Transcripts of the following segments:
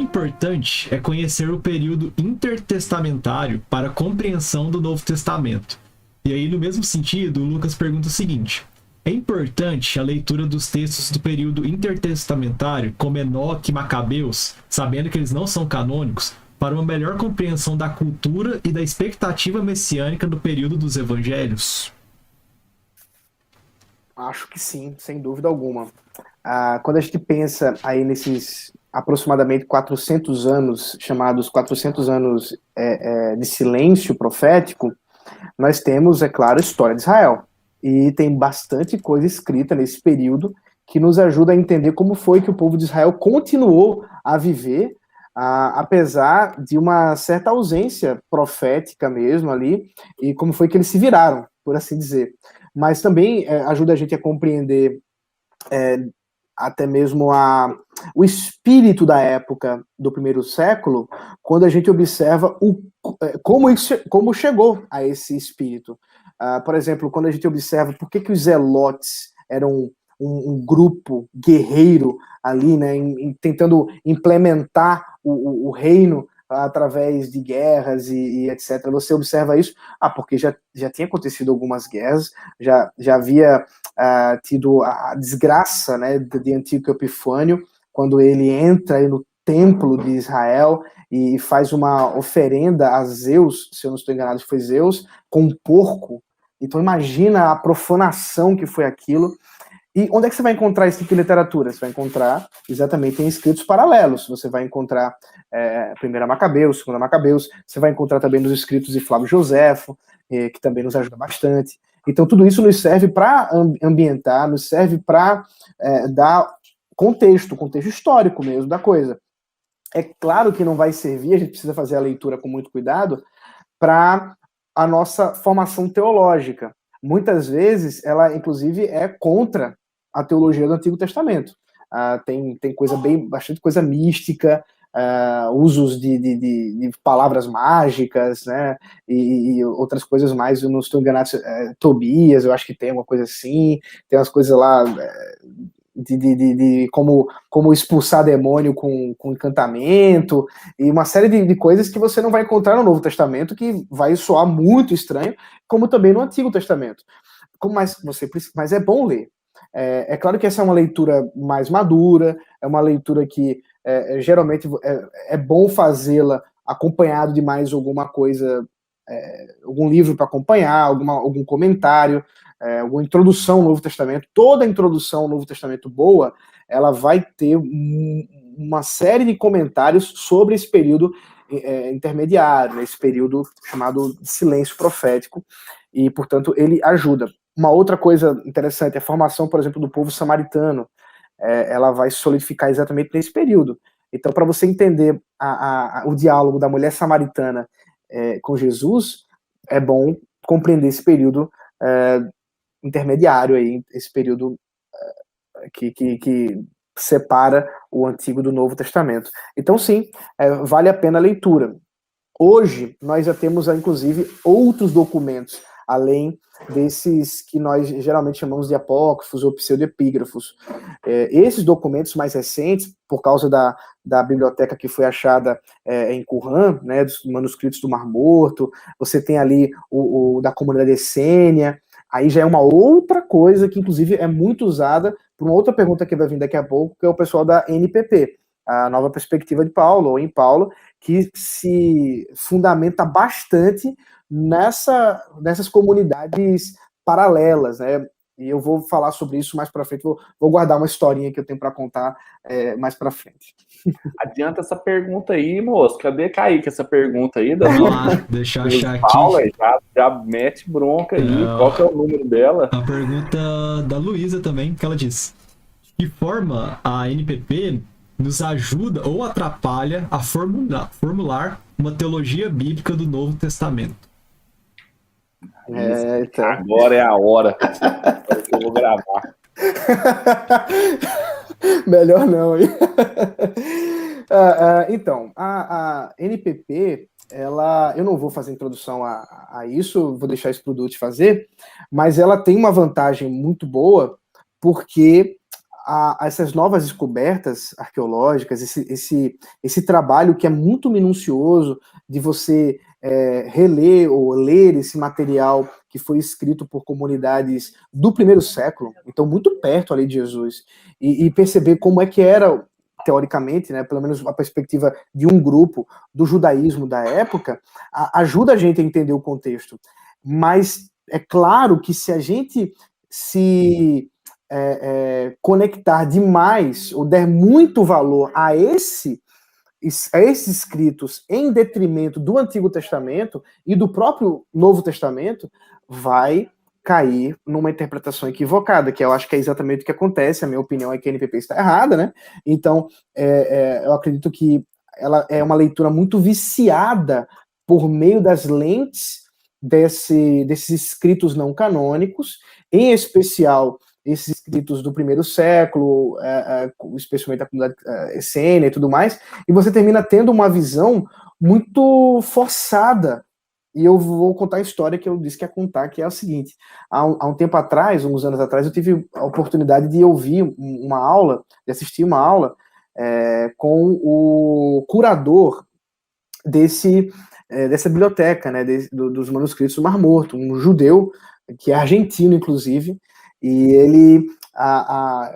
importante é conhecer o período intertestamentário para a compreensão do Novo Testamento. E aí, no mesmo sentido, o Lucas pergunta o seguinte: é importante a leitura dos textos do período intertestamentário, como Enoque e Macabeus, sabendo que eles não são canônicos, para uma melhor compreensão da cultura e da expectativa messiânica do período dos evangelhos? Acho que sim, sem dúvida alguma. Quando a gente pensa aí nesses aproximadamente 400 anos, chamados 400 anos de silêncio profético, nós temos, é claro, a história de Israel. E tem bastante coisa escrita nesse período que nos ajuda a entender como foi que o povo de Israel continuou a viver, apesar de uma certa ausência profética mesmo ali, e como foi que eles se viraram, por assim dizer. Mas também ajuda a gente a compreender até mesmo o espírito da época do primeiro século, quando a gente observa como chegou a esse espírito. Por exemplo, quando a gente observa por que os zelotes eram um grupo guerreiro ali, né, tentando implementar o reino através de guerras e etc. Você observa isso? Porque já tinha acontecido algumas guerras, já havia tido a desgraça, né, de Antíoco Epifânio, quando ele entra aí no templo de Israel e faz uma oferenda a Zeus, se eu não estou enganado, foi Zeus, com um porco. Então imagina a profanação que foi aquilo. E onde é que você vai encontrar esse tipo de literatura? Você vai encontrar exatamente em escritos paralelos. Você vai encontrar Primeira Macabeus, Segunda Macabeus, você vai encontrar também nos escritos de Flávio Joséfo, que também nos ajuda bastante. Então tudo isso nos serve para ambientar, nos serve para dar contexto histórico mesmo da coisa. É claro que não vai servir, a gente precisa fazer a leitura com muito cuidado, para a nossa formação teológica. Muitas vezes ela, inclusive, é contra a teologia do Antigo Testamento. Tem bastante coisa mística, usos de palavras mágicas, né, e outras coisas mais. Eu não estou enganado, Tobias, eu acho que tem uma coisa assim, tem umas coisas lá de como expulsar demônio com encantamento, e uma série de coisas que você não vai encontrar no Novo Testamento, que vai soar muito estranho, como também no Antigo Testamento. Mas é bom ler. É claro que essa é uma leitura mais madura, é uma leitura que geralmente é bom fazê-la acompanhado de mais alguma coisa, algum livro para acompanhar, algum comentário, alguma introdução ao Novo Testamento. Toda introdução ao Novo Testamento boa, ela vai ter uma série de comentários sobre esse período intermediário, esse período chamado de silêncio profético, e, portanto, ele ajuda. Uma outra coisa interessante é a formação, por exemplo, do povo samaritano. Ela vai se solidificar exatamente nesse período. Então, para você entender o diálogo da mulher samaritana com Jesus, é bom compreender esse período intermediário aí, esse período que separa o Antigo do Novo Testamento. Então, sim, vale a pena a leitura. Hoje, nós já temos, inclusive, outros documentos, além desses que nós geralmente chamamos de apócrifos ou pseudoepígrafos. Esses documentos mais recentes, por causa da biblioteca que foi achada em Qumran, né, dos manuscritos do Mar Morto, você tem ali o da comunidade essênia, aí já é uma outra coisa que, inclusive, é muito usada por uma outra pergunta que vai vir daqui a pouco, que é o pessoal da NPP, a Nova Perspectiva de Paulo, ou em Paulo, que se fundamenta bastante nessas comunidades paralelas, né? E eu vou falar sobre isso mais para frente, vou guardar uma historinha que eu tenho para contar mais para frente. Adianta essa pergunta aí, moço. Cadê Kaique essa pergunta aí? Vamos lá, deixa eu achar Paula, aqui. já mete bronca aí. Qual que é o número dela? A pergunta da Luísa também, que ela diz: de que forma a NPP nos ajuda ou atrapalha a formular uma teologia bíblica do Novo Testamento? Então. Agora é a hora. Agora que eu vou gravar. Melhor não, hein? Então, a NPP, eu não vou fazer introdução a isso, vou deixar isso para o Dutti fazer, mas ela tem uma vantagem muito boa, porque a essas novas descobertas arqueológicas, esse trabalho que é muito minucioso de você reler ou ler esse material que foi escrito por comunidades do primeiro século, então muito perto ali de Jesus, e perceber como é que era, teoricamente, né, pelo menos a perspectiva de um grupo do judaísmo da época, ajuda a gente a entender o contexto. Mas é claro que se a gente se conectar demais ou der muito valor a esses escritos em detrimento do Antigo Testamento e do próprio Novo Testamento, vai cair numa interpretação equivocada, que eu acho que é exatamente o que acontece. A minha opinião é que a NPP está errada, né? Então, eu acredito que ela é uma leitura muito viciada por meio das lentes desses escritos não canônicos, em especial esses escritos do primeiro século, especialmente a comunidade essênia e tudo mais, e você termina tendo uma visão muito forçada. E eu vou contar a história que eu disse que ia contar, que é o seguinte: há um tempo atrás, uns anos atrás, eu tive a oportunidade de ouvir uma aula, de assistir uma aula com o curador dessa biblioteca, né, dos manuscritos do Mar Morto, um judeu, que é argentino, inclusive, e ele,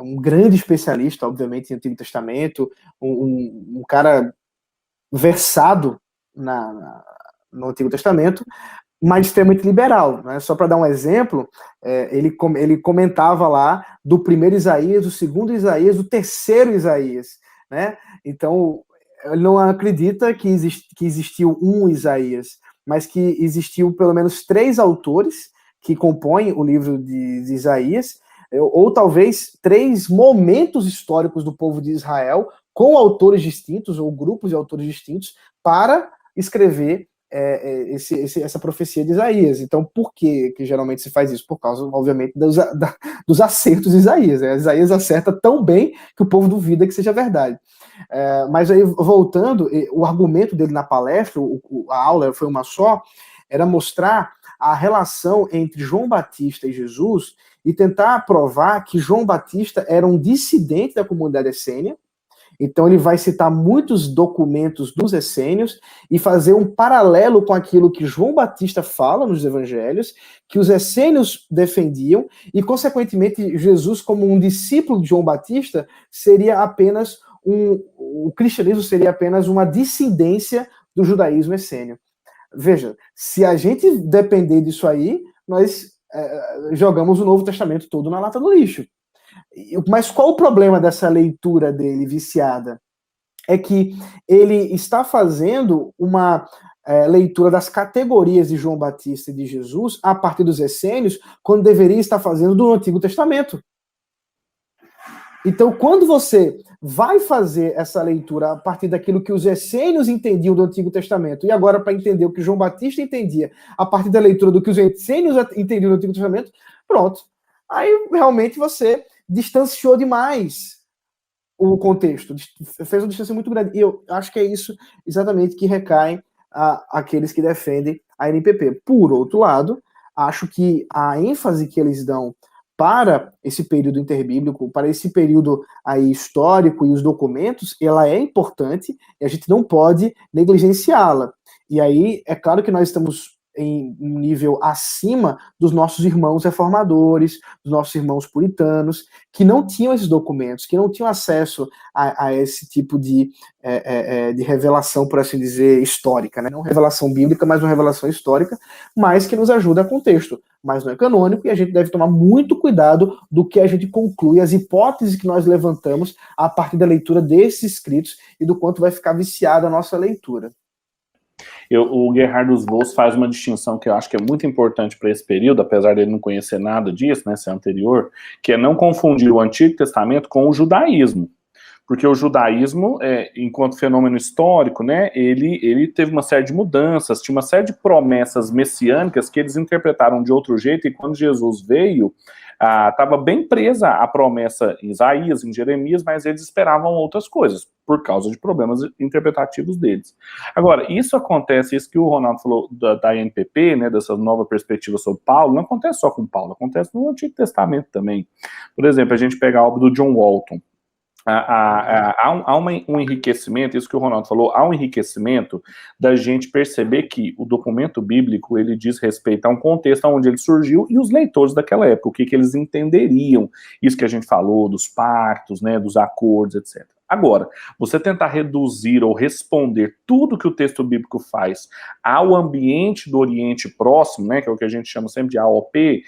um grande especialista, obviamente, em Antigo Testamento, um cara versado no Antigo Testamento, mas extremamente liberal, né? Só para dar um exemplo, ele comentava lá do primeiro Isaías, do segundo Isaías, do terceiro Isaías, né? Então, ele não acredita que existiu um Isaías, mas que existiu pelo menos 3 autores que compõem o livro de Isaías, ou talvez 3 momentos históricos do povo de Israel, com autores distintos, ou grupos de autores distintos, para escrever essa profecia de Isaías. Então, por que geralmente se faz isso? Por causa, obviamente, dos acertos de Isaías. Né? Isaías acerta tão bem que o povo duvida que seja verdade. Mas aí, voltando, o argumento dele na palestra, a aula foi uma só, era mostrar a relação entre João Batista e Jesus e tentar provar que João Batista era um dissidente da comunidade essênia. Então ele vai citar muitos documentos dos essênios e fazer um paralelo com aquilo que João Batista fala nos evangelhos, que os essênios defendiam, e consequentemente Jesus, como um discípulo de João Batista, seria apenas o cristianismo seria apenas uma dissidência do judaísmo essênio. Veja, se a gente depender disso aí, nós jogamos o Novo Testamento todo na lata do lixo. Mas qual o problema dessa leitura dele viciada? É que ele está fazendo uma leitura das categorias de João Batista e de Jesus a partir dos essênios, quando deveria estar fazendo do Antigo Testamento. Então, quando você vai fazer essa leitura a partir daquilo que os essênios entendiam do Antigo Testamento, e agora para entender o que João Batista entendia a partir da leitura do que os essênios entendiam do Antigo Testamento, pronto. Aí, realmente, você distanciou demais o contexto, fez uma distância muito grande. E eu acho que é isso exatamente que recai àqueles que defendem a NPP. Por outro lado, acho que a ênfase que eles dão para esse período interbíblico, para esse período aí histórico e os documentos, ela é importante e a gente não pode negligenciá-la. E aí, é claro que nós estamos em um nível acima dos nossos irmãos reformadores, dos nossos irmãos puritanos, que não tinham esses documentos, que não tinham acesso a esse tipo de revelação, por assim dizer, histórica, né? Não revelação bíblica, mas uma revelação histórica, mas que nos ajuda a contexto, mas não é canônico, e a gente deve tomar muito cuidado do que a gente conclui, as hipóteses que nós levantamos a partir da leitura desses escritos e do quanto vai ficar viciada a nossa leitura. O Gerhard Voss faz uma distinção que eu acho que é muito importante para esse período, apesar dele não conhecer nada disso, né, ser anterior, que é não confundir o Antigo Testamento com o judaísmo. Porque o judaísmo, enquanto fenômeno histórico, né, ele teve uma série de mudanças, tinha uma série de promessas messiânicas que eles interpretaram de outro jeito, e quando Jesus veio, estava bem presa à promessa em Isaías, em Jeremias, mas eles esperavam outras coisas, por causa de problemas interpretativos deles. Agora, isso acontece, isso que o Ronaldo falou da NPP, né, dessa nova perspectiva sobre Paulo, não acontece só com Paulo, acontece no Antigo Testamento também. Por exemplo, a gente pega a obra do John Walton. Há um enriquecimento, isso que o Ronaldo falou, há um enriquecimento da gente perceber que o documento bíblico, ele diz respeito a um contexto onde ele surgiu e os leitores daquela época, o que eles entenderiam, isso que a gente falou, dos pactos, né, dos acordos, etc. Agora, você tentar reduzir ou responder tudo que o texto bíblico faz ao ambiente do Oriente Próximo, né, que é o que a gente chama sempre de AOP,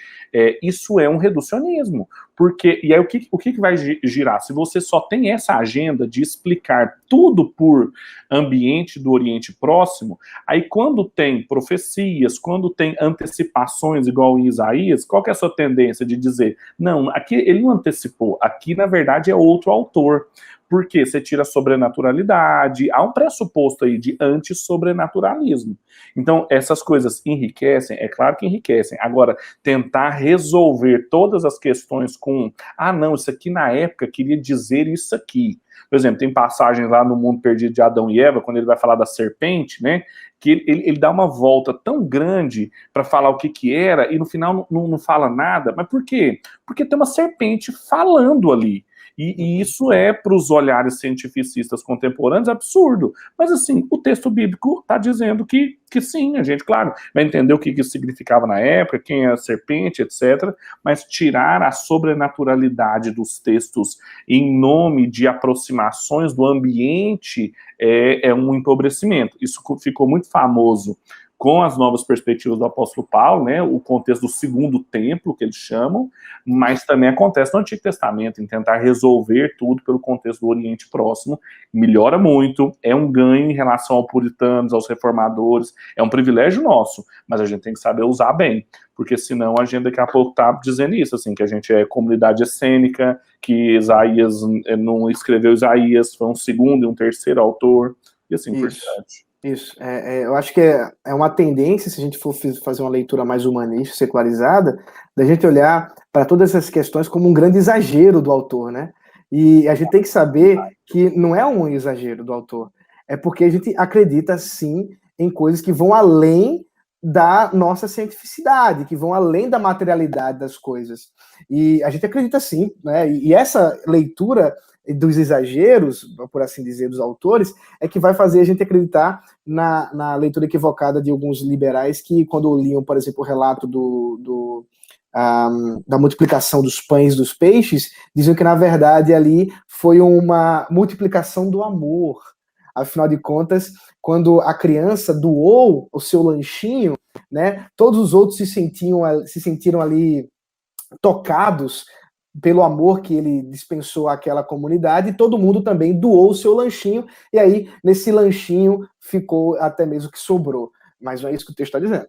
isso é um reducionismo. Porque, e aí o que vai girar? Se você só tem essa agenda de explicar tudo por ambiente do Oriente Próximo, aí quando tem profecias, quando tem antecipações, igual em Isaías, qual que é a sua tendência de dizer, não, aqui ele não antecipou, aqui na verdade é outro autor. Porque você tira a sobrenaturalidade, há um pressuposto aí de anti-sobrenaturalismo. Então, essas coisas enriquecem, é claro que enriquecem. Agora, tentar resolver todas as questões com, não, isso aqui na época queria dizer isso aqui. Por exemplo, tem passagens lá no Mundo Perdido de Adão e Eva, quando ele vai falar da serpente, né, que ele dá uma volta tão grande para falar o que era, e no final não fala nada. Mas por quê? Porque tem uma serpente falando ali. E isso é, para os olhares cientificistas contemporâneos, absurdo. Mas, assim, o texto bíblico está dizendo que sim, a gente, claro, vai entender o que isso significava na época, quem é a serpente, etc. Mas tirar a sobrenaturalidade dos textos em nome de aproximações do ambiente é um empobrecimento. Isso ficou muito famoso com as novas perspectivas do apóstolo Paulo, né, o contexto do segundo templo, que eles chamam, mas também acontece no Antigo Testamento, em tentar resolver tudo pelo contexto do Oriente Próximo, melhora muito, é um ganho em relação aos puritanos, aos reformadores, é um privilégio nosso, mas a gente tem que saber usar bem, porque senão a gente daqui a pouco está dizendo isso, assim, que a gente é comunidade essênica, que Isaías não escreveu Isaías, foi um segundo e um terceiro autor, e assim por diante. Isso, eu acho que é uma tendência, se a gente for fazer uma leitura mais humanista, secularizada, da gente olhar para todas essas questões como um grande exagero do autor, né? E a gente tem que saber que não é um exagero do autor, é porque a gente acredita, sim, em coisas que vão além da nossa cientificidade, que vão além da materialidade das coisas. E a gente acredita, sim, né? E essa leitura dos exageros, por assim dizer, dos autores, é que vai fazer a gente acreditar na leitura equivocada de alguns liberais que, quando liam, por exemplo, o relato da multiplicação dos pães e dos peixes, diziam que, na verdade, ali foi uma multiplicação do amor. Afinal de contas, quando a criança doou o seu lanchinho, né, todos os outros se sentiram ali tocados pelo amor que ele dispensou àquela comunidade, e todo mundo também doou o seu lanchinho, e aí, nesse lanchinho, ficou até mesmo que sobrou. Mas não é isso que o texto está dizendo.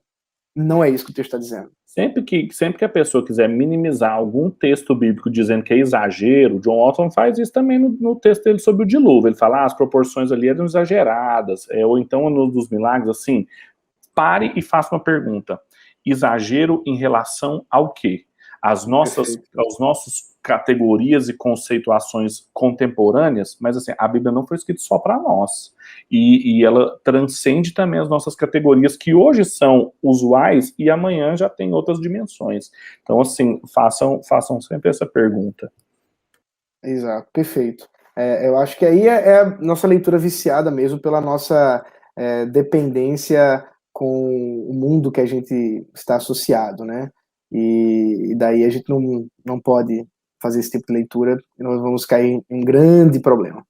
Não é isso que o texto está dizendo. Sempre que a pessoa quiser minimizar algum texto bíblico dizendo que é exagero, John Walton faz isso também no texto dele sobre o dilúvio. Ele fala, as proporções ali eram exageradas, ou então no dos milagres, assim, pare e faça uma pergunta. Exagero em relação ao quê? Aos nossos categorias e conceituações contemporâneas, mas assim, a Bíblia não foi escrita só para nós. E ela transcende também as nossas categorias que hoje são usuais e amanhã já tem outras dimensões. Então, assim, façam sempre essa pergunta. Exato, perfeito. Eu acho que aí é a nossa leitura viciada mesmo pela nossa dependência com o mundo que a gente está associado, né? E daí a gente não pode fazer esse tipo de leitura e nós vamos cair em um grande problema.